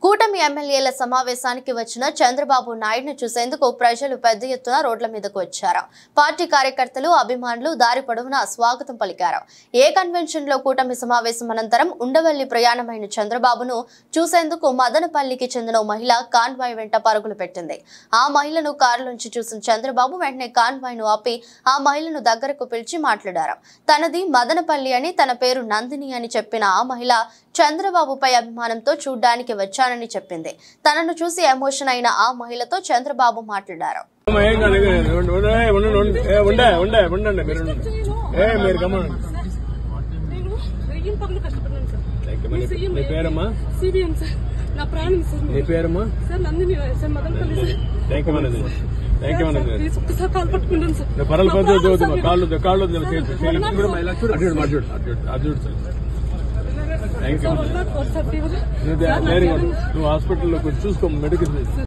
కూటమి ఎమ్మెల్యేల సమావేశానికి వచ్చిన చంద్రబాబు నాయుడును చూసేందుకు ప్రజలు పెద్ద ఎత్తున రోడ్ల మీదకు వచ్చారు. పార్టీ కార్యకర్తలు, అభిమానులు దారి పొడవునా స్వాగతం పలికారు. ఏ కన్వెన్షన్ లో కూటమి సమావేశం అనంతరం ఉండవల్లి ప్రయాణమైన చంద్రబాబును చూసేందుకు మదనపల్లికి చెందిన మహిళ కాన్వాయ్ వెంట పరుగులు పెట్టింది. ఆ మహిళను కారులోంచి చూసిన చంద్రబాబు వెంటనే కాన్వాయ్ ను ఆపి ఆ మహిళను దగ్గరకు పిలిచి మాట్లాడారు. తనది మదనపల్లి అని, తన పేరు నందిని అని చెప్పిన ఆ మహిళ చంద్రబాబుపై అభిమానంతో చూడ్డానికి వచ్చానని చెప్పింది. తనను చూసి ఎమోషన్ అయిన ఆ మహిళతో చంద్రబాబు మాట్లాడారు. నువ్వు హాస్పిటల్లో చూసుకో మెడికల్